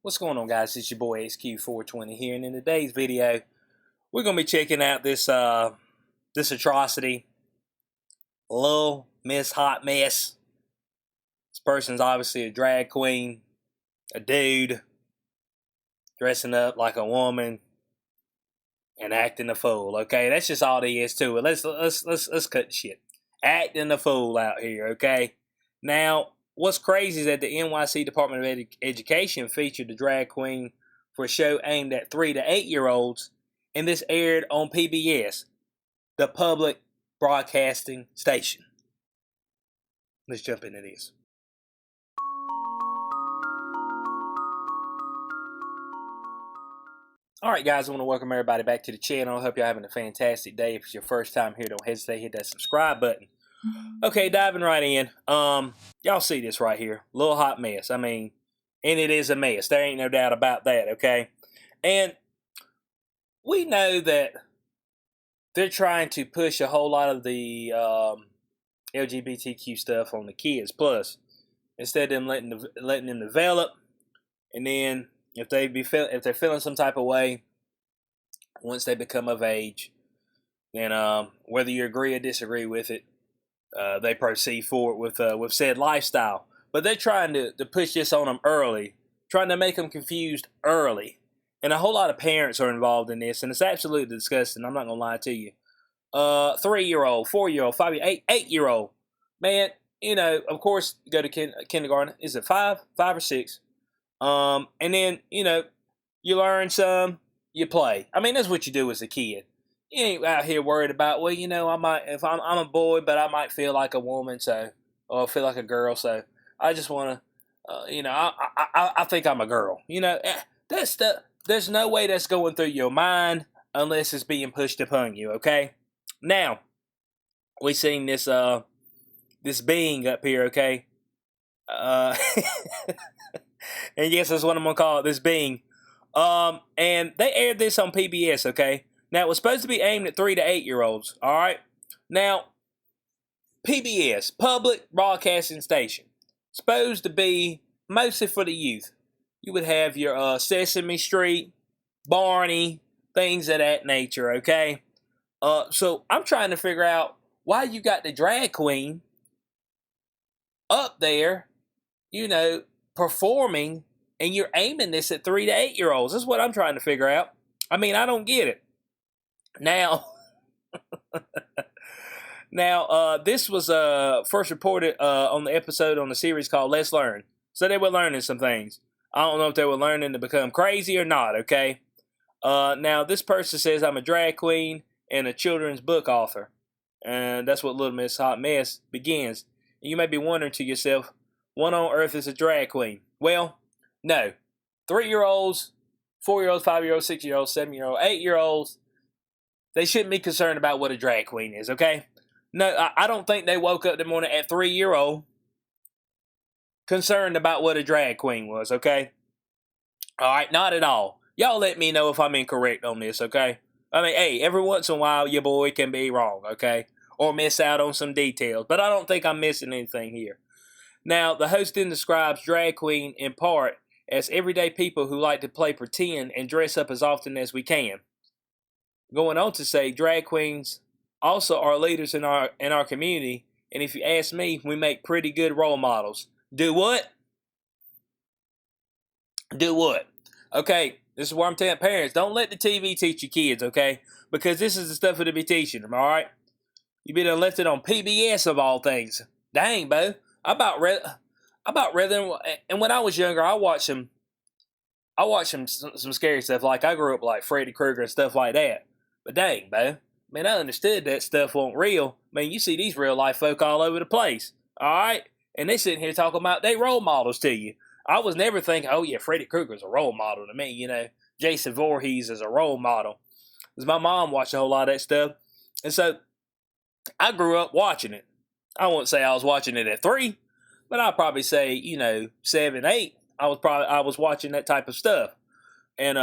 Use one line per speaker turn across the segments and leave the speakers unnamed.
What's going on, guys? It's your boy XQ420 here, and in today's video, we're gonna be checking out this this atrocity, Lil Miss Hot Mess. This person's obviously a drag queen, a dude dressing up like a woman and acting a fool. Okay, that's just all there is to it. Let's cut the shit. Acting a fool out here. Okay, now. What's crazy is that the NYC Department of Education featured the drag queen for a show aimed at 3 to 8-year-olds, and this aired on PBS, the public broadcasting station. Let's jump into this. Alright guys, I want to welcome everybody back to the channel. I hope you're having a fantastic day. If it's your first time here, don't hesitate to hit that subscribe button. Okay, diving right in. Y'all see this right here. Little hot mess. I mean, and it is a mess. There ain't no doubt about that, okay? And we know that they're trying to push a whole lot of the LGBTQ stuff on the kids. Plus, instead of them letting them develop, and then if they're feeling some type of way, once they become of age, then whether you agree or disagree with it, they proceed forward with said lifestyle. But they're trying to push this on them early, trying to make them confused early. And a whole lot of parents are involved in this, and it's absolutely disgusting. I'm not going to lie to you. 3-year-old, 4-year-old, 5-year-old, 8-year-old. Man, you know, of course, you go to kindergarten. Is it 5 or 6? And then, you know, you learn some, you play. I mean, that's what you do as a kid. You ain't out here worried about, well, you know, if I'm a boy, but I might feel like a woman, or feel like a girl, so I just want to, you know, I think I'm a girl. You know, there's no way that's going through your mind unless it's being pushed upon you, okay? Now, we seen this being up here, okay? And yes, that's what I'm going to call it, this being. And they aired this on PBS, okay? Now, it was supposed to be aimed at 3 to 8-year-olds, all right? Now, PBS, Public Broadcasting Station, supposed to be mostly for the youth. You would have your Sesame Street, Barney, things of that nature, okay? So, I'm trying to figure out why you got the drag queen up there, you know, performing, and you're aiming this at 3 to 8-year-olds. That's what I'm trying to figure out. I mean, I don't get it. Now, this was first reported on the episode on the series called Let's Learn. So they were learning some things. I don't know if they were learning to become crazy or not, okay? Now, this person says, I'm a drag queen and a children's book author. And that's what Little Miss Hot Mess begins. And you may be wondering to yourself, what on earth is a drag queen? Well, no. 3-year-olds, 4-year-olds, 5-year-olds, 6-year-olds, 7-year-olds, 8-year-olds, they shouldn't be concerned about what a drag queen is, okay? No, I don't think they woke up the morning at 3-year-old concerned about what a drag queen was, okay? All right, not at all. Y'all let me know if I'm incorrect on this, okay? I mean, hey, every once in a while, your boy can be wrong, okay? Or miss out on some details, but I don't think I'm missing anything here. Now, the host then describes drag queen in part as everyday people who like to play pretend and dress up as often as we can. Going on to say, drag queens also are leaders in our community, and if you ask me, we make pretty good role models. Do what? Do what? Okay, this is where I'm telling parents, don't let the TV teach your kids, okay? Because this is the stuff that'll be teaching them, all right? You be done left it on PBS of all things. Dang, Bo. I about rather, and when I was younger, I watched some scary stuff. Like, I grew up like Freddy Krueger and stuff like that. But dang, man, I understood that stuff wasn't real. You see these real life folk all over the place, all right? And they sitting here talking about they role models to you. I was never thinking, oh yeah, Freddy Krueger's a role model to me, you know. Jason Voorhees is a role model. Because my mom watched a whole lot of that stuff. And so, I grew up watching it. I won't say I was watching it at 3, but I'll probably say, you know, 7, 8. I was watching that type of stuff. And,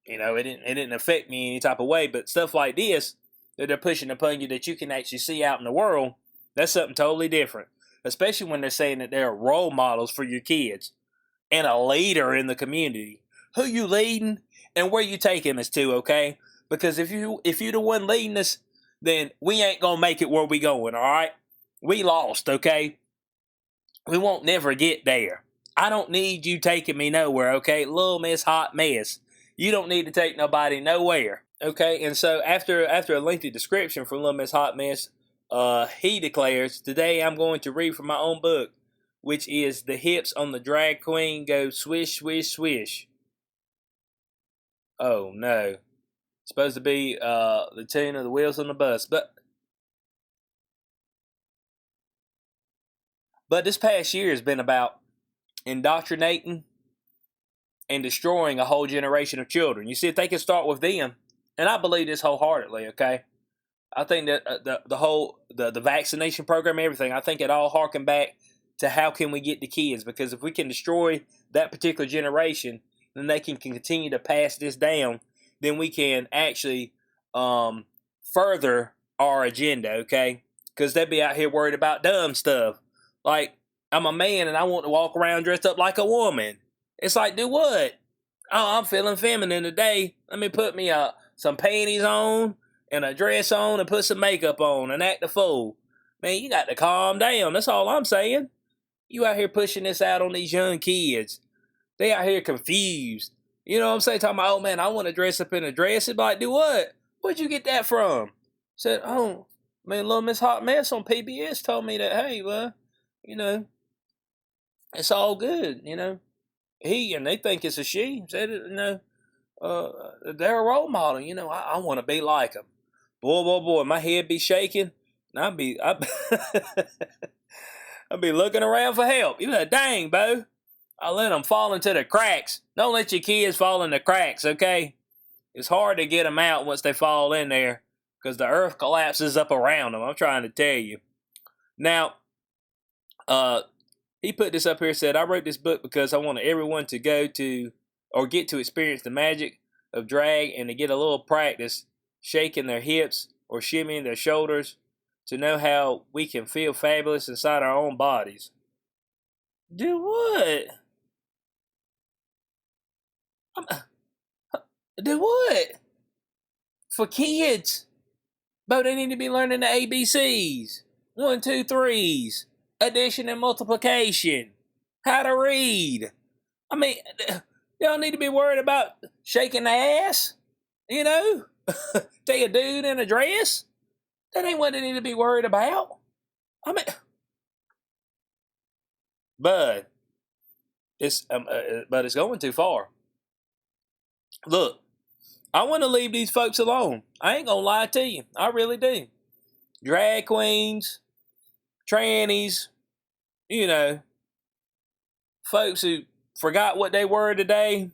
you know, it didn't affect me any type of way, but stuff like this that they're pushing upon you that you can actually see out in the world, that's something totally different. Especially when they're saying that they're role models for your kids. and a leader in the community. Who you leading and where you taking us to, okay? Because if you the one leading us, then we ain't gonna make it where we going, all right? We lost, okay? We won't never get there. I don't need you taking me nowhere, okay? Little Miss Hot Mess. You don't need to take nobody nowhere, okay? And so after a lengthy description from Little Miss Hot Mess, he declares, today I'm going to read from my own book, which is The Hips on the Drag Queen Go Swish, Swish, Swish. Oh, no. It's supposed to be the tune of the wheels on the bus. But this past year has been about indoctrinating and destroying a whole generation of children. You see, if they can start with them, and I believe this wholeheartedly, okay? I think that the vaccination program, everything, I think it all harken back to how can we get the kids, because if we can destroy that particular generation, then they can continue to pass this down, then we can actually further our agenda, okay? Because they'd be out here worried about dumb stuff. Like, I'm a man and I want to walk around dressed up like a woman. It's like, do what? Oh, I'm feeling feminine today. Let me put me some panties on and a dress on and put some makeup on and act a fool. Man, you got to calm down. That's all I'm saying. You out here pushing this out on these young kids. They out here confused. You know what I'm saying? Talking about, oh man, I want to dress up in a dress. It's like, do what? Where'd you get that from? Said, oh, man, Little Miss Hot Mess on PBS told me that, hey, well, you know, it's all good, you know. He, and they think it's a she, said it, you know, they're a role model, you know, I want to be like them. Boy, my head be shaking, and I'd be looking around for help. You know, dang, Bo, I let them fall into the cracks. Don't let your kids fall in the cracks, okay? It's hard to get them out once they fall in there, because the earth collapses up around them, I'm trying to tell you. Now, he put this up here, said, I wrote this book because I wanted everyone to go to or get to experience the magic of drag and to get a little practice shaking their hips or shimmying their shoulders to know how we can feel fabulous inside our own bodies. Do what? Do what? For kids. But they need to be learning the ABCs. 1, 2, 3s. Addition and multiplication. How to read. I mean, y'all need to be worried about shaking the ass. You know? Take a dude in a dress. That ain't what they need to be worried about. I mean, but it's going too far. Look, I want to leave these folks alone. I ain't gonna lie to you. I really do. Drag queens, trannies, you know, folks who forgot what they were today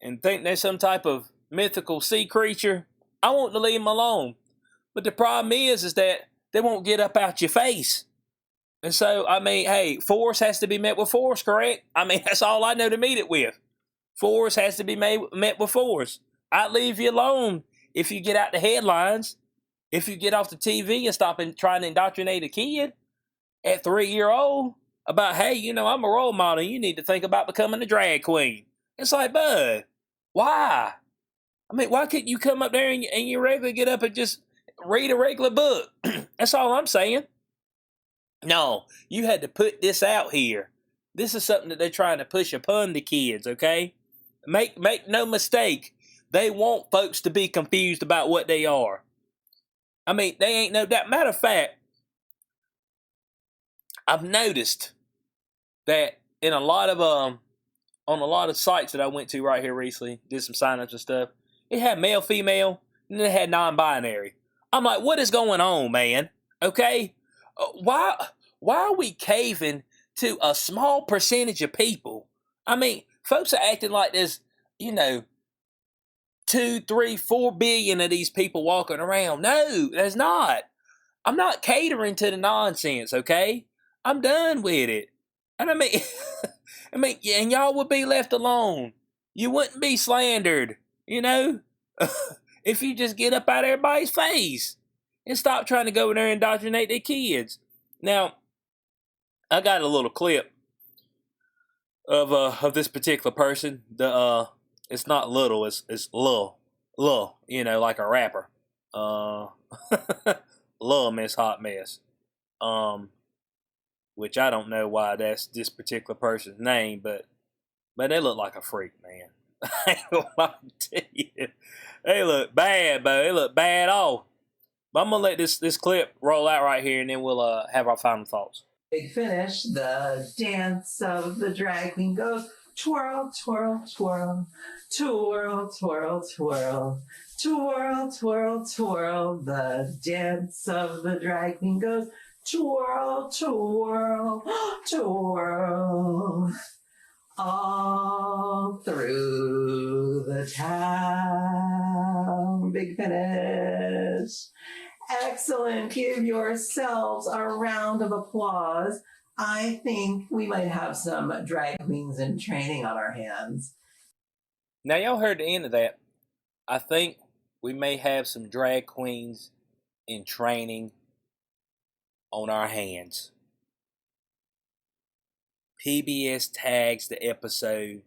and think they're some type of mythical sea creature. I want to leave them alone. But the problem is that they won't get up out your face. And so, I mean, hey, force has to be met with force, correct? I mean, that's all I know to meet it with. Force has to be met with force. I'd leave you alone if you get out the headlines. If you get off the TV and stop trying to indoctrinate a kid at 3-year-old about, hey, you know, I'm a role model. You need to think about becoming a drag queen. It's like, bud, why? I mean, why couldn't you come up there and you regularly get up and just read a regular book? That's all I'm saying. No, you had to put this out here. This is something that they're trying to push upon the kids, okay? Make no mistake. They want folks to be confused about what they are. I mean, they ain't no doubt. Matter of fact, I've noticed that in a lot of on a lot of sites that I went to right here recently, did some signups and stuff, it had male, female, and then it had non-binary. I'm like, what is going on, man? Okay? Why are we caving to a small percentage of people? I mean, folks are acting like there's, you know, 2, 3, 4 billion of these people walking around. No, there's not. I'm not catering to the nonsense, okay? I'm done with it. And I mean, and y'all would be left alone. You wouldn't be slandered, you know, if you just get up out of everybody's face and stop trying to go in there and indoctrinate their kids. Now, I got a little clip of this particular person. It's not little, it's Lil, you know, like a rapper. Uh, Lil Miss Hot Mess. Which I don't know why that's this particular person's name, but they look like a freak, man. I ain't gonna lie to you. They look bad, bro. They look bad off. But I'm gonna let this clip roll out right here, and then we'll have our final thoughts.
Big finish. The dance of the drag queen goes twirl, twirl, twirl, twirl, twirl, twirl, twirl, twirl, twirl. The dance of the drag queen goes twirl, twirl, twirl. All through the town. Big finish. Excellent. Give yourselves a round of applause. I think we might have some drag queens in training on our hands.
Now, y'all heard the end of that. I think we may have some drag queens in training on our hands. PBS tags the episode,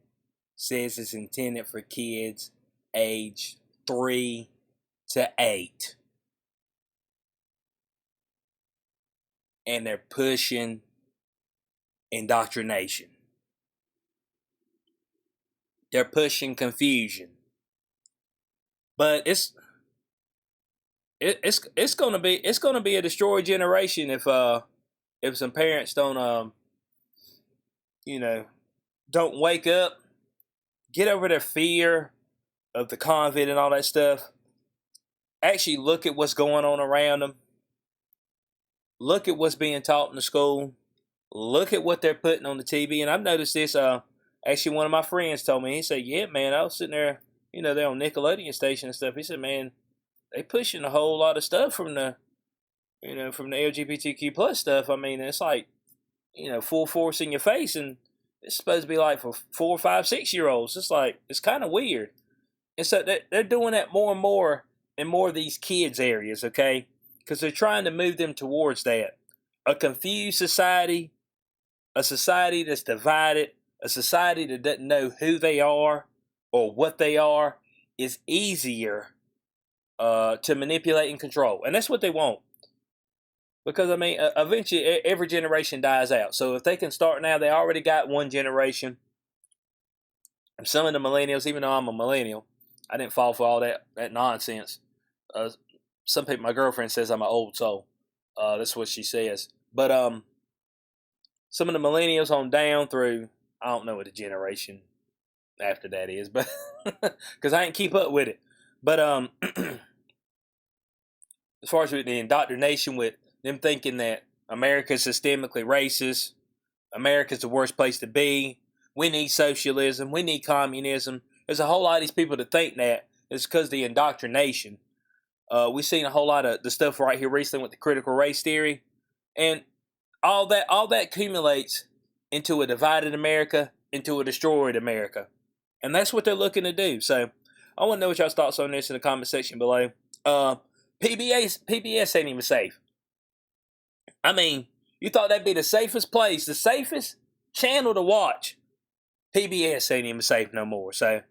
says it's intended for kids age 3 to 8. And they're pushing indoctrination. They're pushing confusion. But it's gonna be a destroyed generation if some parents don't don't wake up, get over their fear of the convent and all that stuff. Actually look at what's going on around them. Look at what's being taught in the school. Look at what they're putting on the TV. And I've noticed this. Actually, one of my friends told me. He said, "Yeah, man, I was sitting there. You know, they're on Nickelodeon station and stuff." He said, "Man, they pushing a whole lot of stuff from the LGBTQ plus stuff. I mean, it's like, full force in your face, and it's supposed to be like for 4, 5, 6-year-olds. It's like it's kind of weird." And so they're doing that more and more in more of these kids areas, okay? Because they're trying to move them towards that. A confused society, a society that's divided, a society that doesn't know who they are or what they are, is easier to manipulate and control. And that's what they want. Because, I mean, eventually every generation dies out. So if they can start now, they already got one generation. And some of the millennials, even though I'm a millennial, I didn't fall for all that nonsense. Some people, my girlfriend says I'm an old soul. That's what she says. But some of the millennials on down through, I don't know what the generation after that is, but because I ain't keep up with it. But as far as with the indoctrination, with them thinking that America's systemically racist, America's the worst place to be, we need socialism, we need communism. There's a whole lot of these people that think that. It's because of the indoctrination. We've seen a whole lot of the stuff right here recently with the critical race theory, and all that accumulates into a divided America, into a destroyed America, and that's what they're looking to do. So I want to know what y'all's thoughts on this in the comment section below. PBS ain't even safe. I mean, you thought that'd be the safest place, the safest channel to watch. PBS ain't even safe no more. So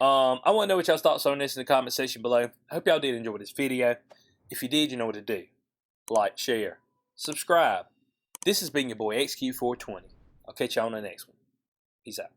I want to know what y'all's thoughts on this in the comment section below. I hope y'all did enjoy this video. If you did, you know what to do. Like, share, subscribe. This has been your boy XQ420. I'll catch y'all on the next one. Peace out.